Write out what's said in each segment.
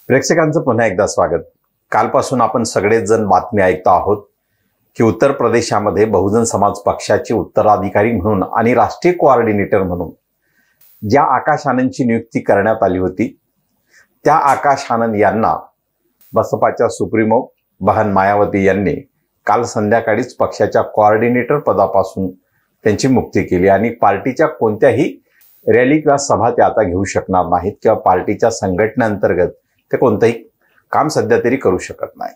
प्रेक्षकांचं पुन्हा एकदा स्वागत। कालपासून आपण सगळेच जण बातमी ऐकतो आहोत की उत्तर प्रदेशामध्ये बहुजन समाज पक्षाचे उत्तराधिकारी म्हणून आणि राष्ट्रीय कोऑर्डिनेटर म्हणून ज्या आकाश आनंदची नियुक्ती करण्यात आली होती त्या आकाश आनंद यांना बसपाच्या सुप्रीमो बहन मायावती यांनी काल संध्याकाळीच पक्षाच्या कोऑर्डिनेटर पदापासून त्यांची मुक्ती केली आणि पार्टीच्या कोणत्याही रॅली किंवा सभा ते आता घेऊ शकणार नाहीत किंवा पार्टीच्या संघटनेअंतर्गत ते कोणतेही काम सध्या तरी करू शकत नाही।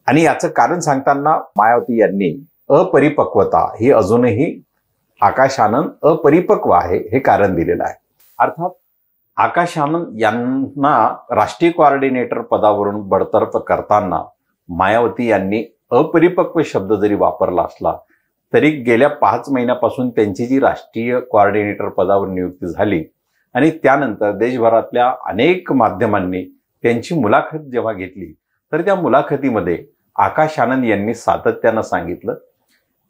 आणि याचं कारण सांगताना मायावती यांनी अपरिपक्वता ही अजूनही आकाश आनंद अपरिपक्व आहे हे कारण दिलेलं आहे। अर्थात आकाश आनंद यांना राष्ट्रीय कोऑर्डिनेटर पदावरून बडतर्फ करताना मायावती यांनी अपरिपक्व शब्द जरी वापरला असला तरी गेल्या 5 महिन्यापासून त्यांची जी राष्ट्रीय कोऑर्डिनेटर पदावर नियुक्ती झाली आणि त्यानंतर देशभरातल्या अनेक माध्यमांनी त्यांची मुलाखत जेव्हा घेतली तर त्या मुलाखतीमध्ये आकाश आनंद यांनी सातत्यानं सांगितलं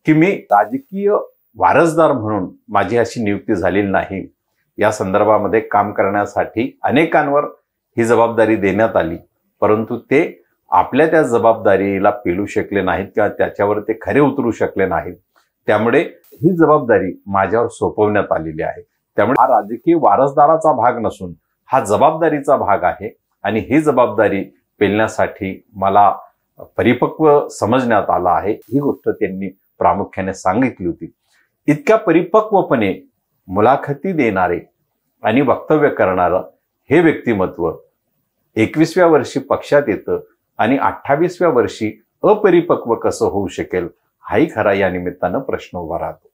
की मी राजकीय वारसदार म्हणून माझी अशी नियुक्ती झालेली नाही। या संदर्भामध्ये काम करण्यासाठी अनेकांवर ही जबाबदारी देण्यात आली, परंतु ते आपल्या त्या जबाबदारीला पेलू शकले नाहीत किंवा त्याच्यावर ते खरे उतरू शकले नाहीत। त्यामुळे ही जबाबदारी माझ्यावर सोपवण्यात आलेली आहे। त्यामुळे हा राजकीय वारसदाराचा भाग नसून हा जबाबदारीचा भाग आहे आणि ही जबाबदारी पेलण्यासाठी मला परिपक्व समजण्यात आला आहे, ही गोष्ट त्यांनी प्रामुख्याने सांगितली होती। इतक्या परिपक्वपणे मुलाखती देणारे आणि वक्तव्य करणारं हे व्यक्तिमत्व 21व्या वर्षी पक्षात येतं आणि 28व्या वर्षी अपरिपक्व कसं होऊ शकेल हाही खरा या निमित्तानं प्रश्न उभा राहतो।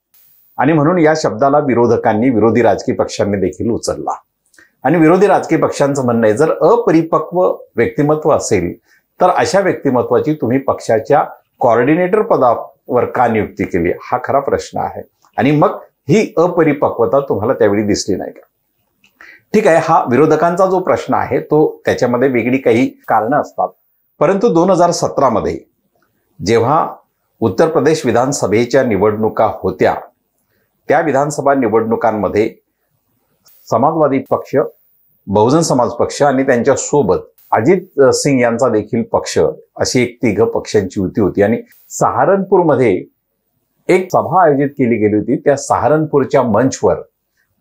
आणि म्हणून या शब्दाला विरोधकांनी विरोधी राजकीय पक्षांनी देखील उचलला आणि विरोधी राजकीय पक्षांचं म्हणणं आहे जर अपरिपक्व व्यक्तिमत्व असेल तर अशा व्यक्तिमत्वाची तुम्ही पक्षाच्या कोऑर्डिनेटर पदावर का नियुक्ती केली हा खरा प्रश्न आहे। आणि मग ही अपरिपक्वता तुम्हाला त्यावेळी दिसली नाही का? ठीक आहे, हा विरोधकांचा जो प्रश्न आहे तो त्याच्यामध्ये वेगळी काही कारणं असतात, परंतु 2017 मध्ये जेव्हा उत्तर प्रदेश विधानसभेच्या निवडणुका होत्या त्या विधानसभा निवडणुकांमध्ये समाजवादी पक्ष, बहुजन समाज पक्ष आणि त्यांच्या सोबत अजित सिंग यांचा देखील पक्ष अशी एक 3 पक्षांची युती होती आणि सहारनपूरमध्ये एक सभा आयोजित केली गेली होती। त्या सहारनपूरच्या मंचवर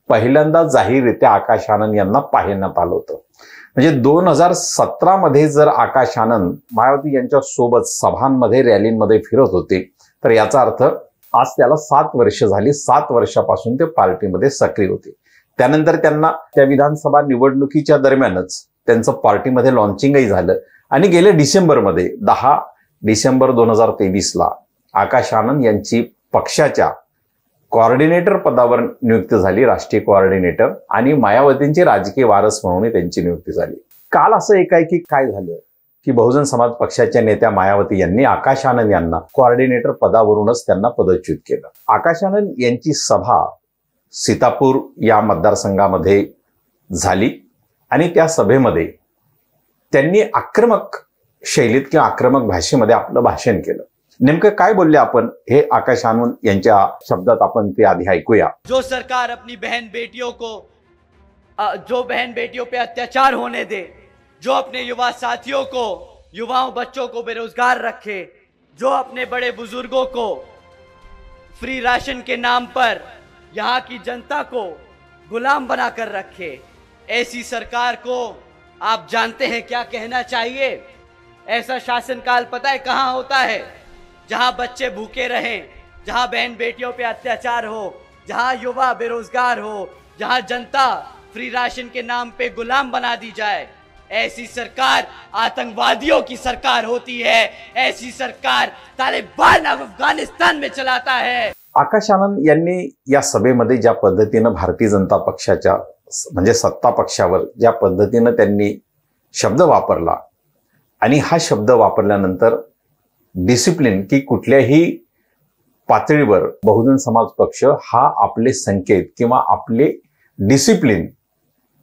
पहिल्यांदा जाहीररित्या आकाश आनंद यांना पाहण्यात आलं होतं। म्हणजे 2017 मध्ये जर आकाश आनंद मायावती यांच्या सोबत सभांमध्ये रॅलींमध्ये फिरत होते तर याचा अर्थ आज त्याला 7 वर्ष झाली। 7 वर्षापासून ते पार्टीमध्ये सक्रिय होते। त्यानंतर त्यांना त्या विधानसभा निवडणुकीच्या दरम्यानच त्यांचं पार्टीमध्ये लॉन्चिंगही झालं आणि गेल्या डिसेंबरमध्ये 10 डिसेंबर 2023ला आकाश आनंद यांची पक्षाच्या कोऑर्डिनेटर पदावर नियुक्ती झाली, राष्ट्रीय कोऑर्डिनेटर, आणि मायावतींचे राजकीय वारस म्हणून त्यांची नियुक्ती झाली। काल असं एकाएकी काय झालं की बहुजन समाज पक्षाच्या नेत्या मायावती यांनी आकाश आनंद यांना कोऑर्डिनेटर पदावरूनच त्यांना पदच्युत केलं। आकाश आनंद यांची सभा सीतापूर या मतदारसंघामध्ये झाली आणि त्या सभेमध्ये त्यांनी आक्रमक शैलीत किंवा आक्रमक भाषेमध्ये आपलं भाषण केलं। नेमकं काय बोलले आपण हे आकाश आनंद यांच्या शब्दात आपण ते आधी ऐकूया। जो सरकार अपनी बहन बेटियों पे अत्याचार होने दे, जो अपने युवा साथियों को, युवाओं बच्चों को बेरोजगार रखे, जो अपने बड़े बुजुर्गों को फ्री राशन के नाम पर यहाँ की जनता को गुलाम बनाकर रखे, ऐसी सरकार को आप जानते हैं क्या कहना चाहिए? ऐसा शासनकाल पता है कहाँ होता है? जहां बच्चे भूखे रहें, जहां बहन बेटियों पे अत्याचार हो, जहां युवा बेरोजगार हो, जहां जनता फ्री राशन के नाम पे गुलाम बना दी जाए। ऐसी सरकार आतंकवादियों की सरकार होती है। ऐसी सरकार तालिबान अफगानिस्तान में चलाता है। आकाश आनंद यांनी या सभेमध्ये ज्या पद्धतीनं भारतीय जनता पक्षाच्या म्हणजे सत्ता पक्षावर ज्या पद्धतीनं त्यांनी शब्द वापरला आणि हा शब्द वापरल्यानंतर डिसिप्लिन की कुठल्याही पातळीवर बहुजन समाज पक्ष हा आपले संकेत किंवा आपले डिसिप्लिन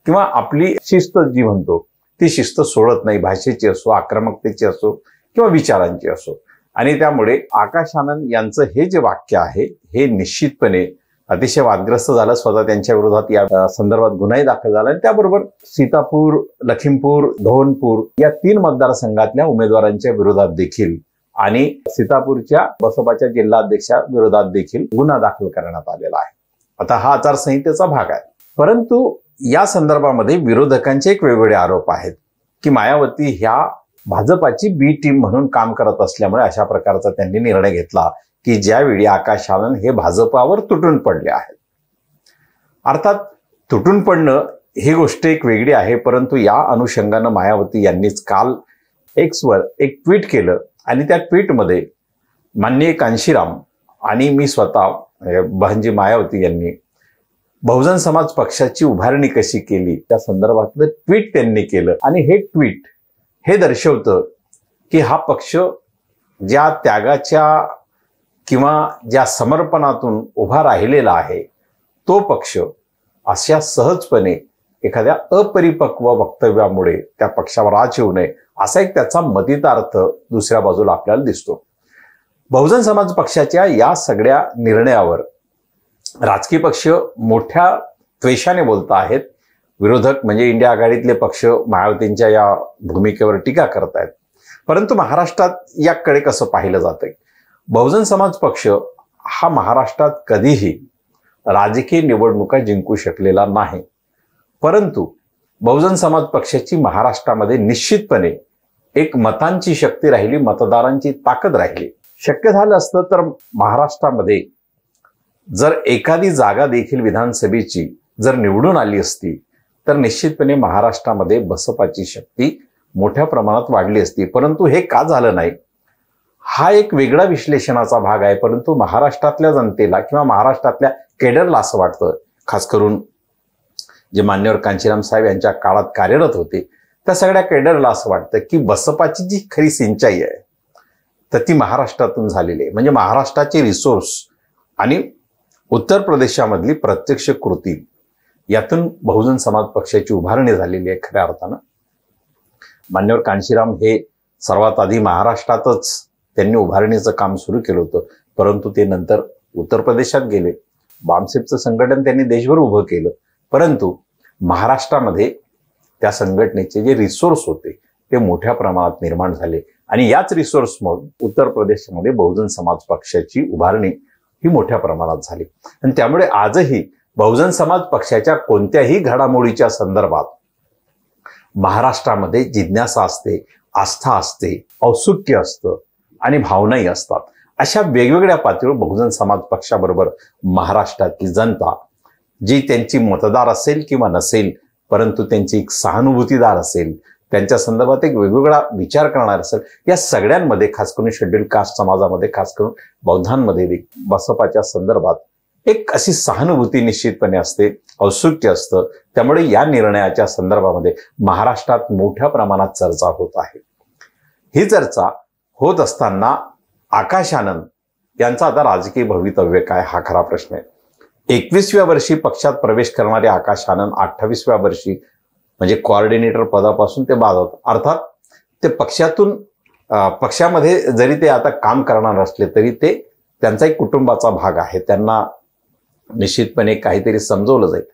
किंवा आपली शिस्त जी म्हणतो ती शिस्त सोडत नाही, भाषेची असो, आक्रमकतेची असो किंवा विचारांची असो। आणि त्यामुळे आकाश आनंद यांचं हे जे वाक्य आहे हे निश्चितपणे अतिशय वादग्रस्त झालं. स्वतः त्यांच्या विरोधात या संदर्भात गुन्हाही दाखल झाला आणि त्याबरोबर सीतापूर, लखीमपूर, धौनपूर या 3 मतदारसंघातल्या उमेदवारांच्या विरोधात देखील आणि सीतापूरच्या बसपाच्या जिल्हाध्यक्षा विरोधात देखील गुन्हा दाखल करण्यात आलेला आहे. आता हा आचारसंहितेचा भाग आहे. परंतु या संदर्भामध्ये विरोधकांचे एक वेगवेगळे आरोप आहेत की मायावती ह्या भाजपाची बी टीम म्हणून काम करत असल्यामुळे अशा प्रकारचा त्यांनी निर्णय घेतला की ज्यावेळी आकाश आनंद हे भाजपावर तुटून पडले आहेत. अर्थात तुटून पडणं ही गोष्ट एक वेगळी आहे, परंतु या अनुषंगानं मायावती यांनीच काल एक्सवर एक ट्विट केलं आणि त्या ट्विटमध्ये माननीय कांशीराम आणि मी स्वतः बहनजी मायावती यांनी बहुजन समाज पक्षाची उभारणी कशी केली त्या संदर्भातलं ट्विट त्यांनी केलं आणि हे ट्विट हे दर्शवतं की हा पक्ष ज्या त्यागाच्या किंवा ज्या समर्पणातून उभा राहिलेला आहे तो पक्ष अशा सहजपणे एखाद्या अपरिपक्व वक्तव्यामुळे त्या पक्षावर आच येऊ नये असा एक त्याचा मतितार्थ दुसऱ्या बाजूला आपल्याला दिसतो. बहुजन समाज पक्षाच्या या सगळ्या निर्णयावर राजकीय पक्ष मोठ्या द्वेषाने बोलत आहेत. विरोधक म्हणजे इंडिया आघाडीतले पक्ष मायावतींच्या या भूमिकेवर टीका करत आहेत. परंतु महाराष्ट्रात याकडे कसं पाहिलं जातंय? बहुजन समाज पक्ष हा महाराष्ट्रात कधीही राजकीय निवडणुका जिंकू शकलेला नाही, परंतु बहुजन समाज पक्षाची महाराष्ट्रामध्ये निश्चितपणे एक मतांची शक्ती राहिली, मतदारांची ताकद राहिली. शक्य झालं असतं तर महाराष्ट्रामध्ये जर एखादी जागा देखील विधानसभेची जर निवडून आली असती तर निश्चितपणे महाराष्ट्रामध्ये बसपाची शक्ती मोठ्या प्रमाणात वाढली असती. परंतु हे का झालं नाही हा एक वेगळा विश्लेषणाचा भाग आहे. परंतु महाराष्ट्रातल्या जनतेला किंवा महाराष्ट्रातल्या केडरला असं वाटतं, खास करून जे मान्यवर कांशीराम साहेब यांच्या काळात कार्यरत होते त्या सगळ्या केडरला असं वाटतं की बसपाची जी खरी सिंचाई आहे तर ती महाराष्ट्रातून झालेली आहे. म्हणजे महाराष्ट्राचे रिसोर्स आणि उत्तर प्रदेशामधली प्रत्यक्ष कृती यातून बहुजन समाज पक्षाची उभारणी झालेली आहे. खऱ्या अर्थानं मान्यवर कांशीराम हे सर्वात आधी महाराष्ट्रातच त्यांनी उभारणीचं काम सुरू केलं होतं, परंतु ते नंतर उत्तर प्रदेशात गेले. बामसेपचं संघटन त्यांनी देशभर उभं केलं, परंतु महाराष्ट्रामध्ये त्या संघटनेचे जे रिसोर्स होते ते मोठ्या प्रमाणात निर्माण झाले आणि याच रिसोर्समधून उत्तर प्रदेशमध्ये बहुजन समाज पक्षाची उभारणी ही मोठ्या प्रमाणात झाली. आणि त्यामुळे आजही बहुजन समाज पक्षाच्या कोणत्याही घडामोडीच्या संदर्भात महाराष्ट्रामध्ये जिज्ञासा असते, आस्था असते, औत्सुक्य असतं आणि भावनाही असतात. अशा वेगवेगळ्या पातळीवर बहुजन समाज पक्षाबरोबर महाराष्ट्रातली जनता जी त्यांची मतदार असेल किंवा नसेल, परंतु त्यांची एक सहानुभूतीदार असेल, त्यांच्या संदर्भात एक वेगवेगळा विचार करणार असेल, या सगळ्यांमध्ये खास करून शेड्यूल कास्ट समाजामध्ये, खास करून बौद्धांमध्ये बसपाच्या संदर्भात एक अशी सहानुभूती निश्चितपणे असते, औत्सुक्य असतं. त्यामुळे या निर्णयाच्या संदर्भामध्ये महाराष्ट्रात मोठ्या प्रमाणात चर्चा होत आहे. ही चर्चा होत असताना आकाश आनंद यांचा आता राजकीय भवितव्य काय हा खरा प्रश्न आहे. 21व्या वर्षी पक्षात प्रवेश करणारे आकाश आनंद 28व्या वर्षी म्हणजे कोऑर्डिनेटर पदापासून ते बाद होतात. अर्थात ते पक्षामध्ये जरी ते आता काम करणार असले तरी ते त्यांचा एक कुटुंबाचा भाग आहे. त्यांना निश्चितपणे काहीतरी समजवलं जाईल.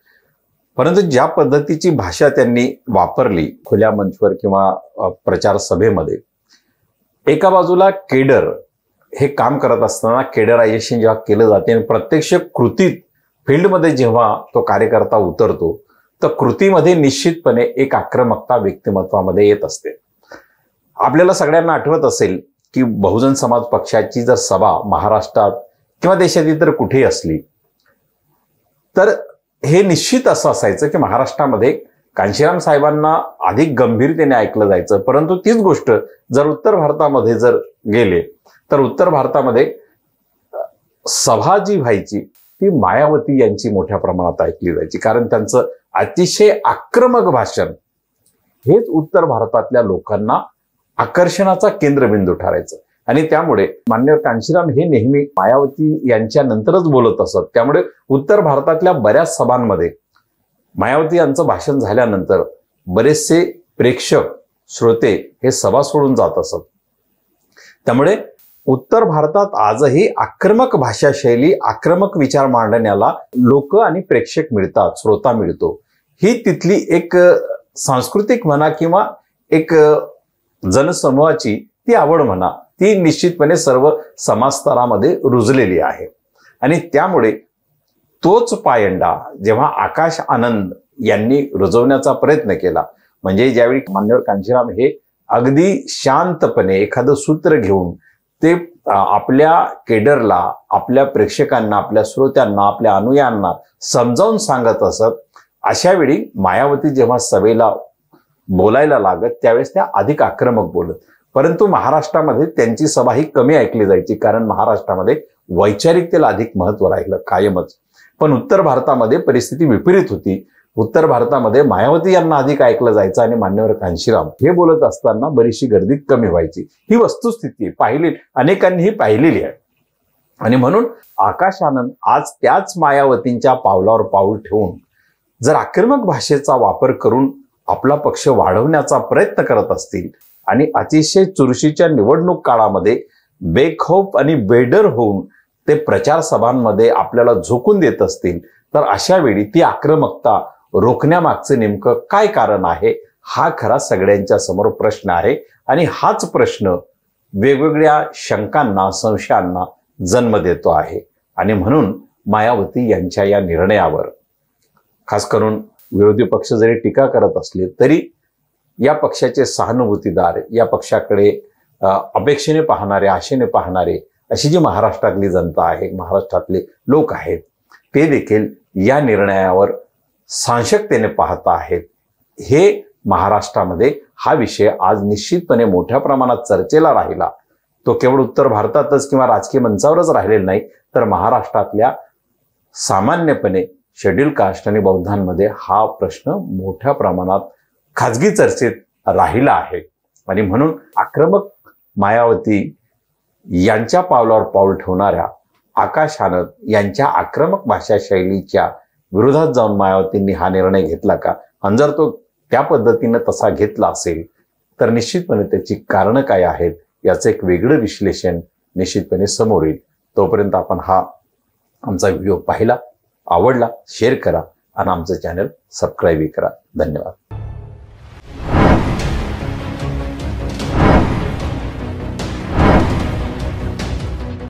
परंतु ज्या पद्धतीची भाषा त्यांनी वापरली खुल्या मंचवर किंवा प्रचार सभेमध्ये, एका बाजूला केडर हे काम करत असताना केडरायझेशन जेव्हा केलं जाते आणि प्रत्यक्ष कृतीत फील्डमध्ये जेव्हा तो कार्यकर्ता उतरतो तर कृतीमध्ये निश्चितपणे एक आक्रमकता व्यक्तिमत्वामध्ये येत असते. आपल्याला सगळ्यांना आठवत असेल की बहुजन समाज पक्षाची जर सभा महाराष्ट्रात किंवा देशात इतर कुठेही असली तर हे निश्चित असं असायचं की महाराष्ट्रामध्ये कांशीराम साहेबांना अधिक गंभीरतेने ऐकलं जायचं. परंतु तीच गोष्ट जर उत्तर भारतामध्ये जर गेले तर उत्तर भारतामध्ये सभा जी व्हायची ती मायावती यांची मोठ्या प्रमाणात ऐकली जायची, कारण त्यांचं अतिशय आक्रमक भाषण हेच उत्तर भारतातल्या लोकांना आकर्षणाचा केंद्रबिंदू ठरायचं. आणि त्यामुळे मान्यवर कांशीराम हे नेहमी मायावती यांच्या नंतरच बोलत असत. त्यामुळे उत्तर भारतातल्या बऱ्याच सभांमध्ये मायावती यांचं भाषण झाल्यानंतर बरेचसे प्रेक्षक श्रोते हे सभा सोडून जात असत. त्यामुळे उत्तर भारतात आजही आक्रमक भाषा शैली, आक्रमक विचार मांडण्याला लोक आणि प्रेक्षक मिळतात, श्रोता मिळतो. ही तिथली एक सांस्कृतिक म्हणा किंवा एक जनसमूहाची ती आवड म्हणा, ती निश्चितपणे सर्व समाजस्तरामध्ये रुजलेली आहे. आणि त्यामुळे तोच पायंडा जेव्हा आकाश आनंद यांनी रुजवण्याचा प्रयत्न केला, म्हणजे ज्यावेळी मान्यवर कांशीराम हे अगदी शांतपणे एखादं सूत्र घेऊन ते आपल्या केडरला, आपल्या प्रेक्षकांना, आपल्या श्रोत्यांना, आपल्या अनुयायांना समजावून सांगत असत, अशा वेळी मायावती जेव्हा सभेला बोलायला लागत त्यावेळेस त्या अधिक आक्रमक बोलत. परंतु महाराष्ट्रामध्ये त्यांची सभा ही कमी ऐकली जायची, कारण महाराष्ट्रामध्ये वैचारिकतेला अधिक महत्व राहिलं कायमच. पण उत्तर भारतामध्ये परिस्थिती विपरीत होती. उत्तर भारतामध्ये मायावती यांना अधिक ऐकलं जायचं आणि मान्यवर कांशीराम हे बोलत असताना बरीचशी गर्दी कमी व्हायची. ही वस्तुस्थिती अनेकांनीही पाहिलेली आहे. आणि म्हणून आकाश आनंद आज त्याच मायावतींच्या पावलावर पाऊल ठेवून जर आक्रमक भाषेचा वापर करून आपला पक्ष वाढवण्याचा प्रयत्न करत असतील आणि अतिशय चुरशीच्या निवडणूक काळामध्ये बेखौफ आणि बेडर होऊन ते प्रचार सभांमध्ये आपल्याला झोकून देत असतील, तर अशा वेळी ती आक्रमकता रोखण्यामागचं नेमकं काय कारण आहे, हा खरा सगळ्यांच्या समोर प्रश्न आहे. आणि हाच प्रश्न वेगवेगळ्या शंकांना, संशयांना जन्म देतो आहे. आणि म्हणून मायावती यांच्या या निर्णयावर खास करून विरोधी पक्ष जरी टीका करत असले तरी या पक्षाचे सहानुभूतीदार, या पक्षाकडे अपेक्षेने पाहणारे, आशेने पाहणारे अशी जी महाराष्ट्रातली जनता आहे, महाराष्ट्रातले लोक आहेत, ते देखील या निर्णयावर साशंकतेने पाहत आहेत. हे महाराष्ट्रामध्ये हा विषय आज निश्चितपणे मोठ्या प्रमाणात चर्चेला राहिला. तो केवळ उत्तर भारतातच किंवा राजकीय मंचावरच राहिलेला नाही, तर महाराष्ट्रातल्या सामान्यपणे शेड्यूल कास्ट आणि बौद्धांमध्ये हा प्रश्न मोठ्या प्रमाणात खाजगी चर्चेत राहिला आहे. आणि म्हणून आक्रमक मायावती यांच्या पावलावर पाऊल ठेवणाऱ्या आकाश आनंद यांच्या आक्रमक भाषा शैलीच्या विरोधात जाऊन मायावतींनी हा निर्णय घेतला का, आणि जर तो त्या पद्धतीनं तसा घेतला असेल तर निश्चितपणे त्याची कारणं काय आहेत याचं एक वेगळं विश्लेषण निश्चितपणे समोर येईल. तोपर्यंत आपण हा आमचा व्हिडिओ पाहिला, आवडला, शेअर करा आणि आमचं चॅनल सबस्क्राईबही करा. धन्यवाद.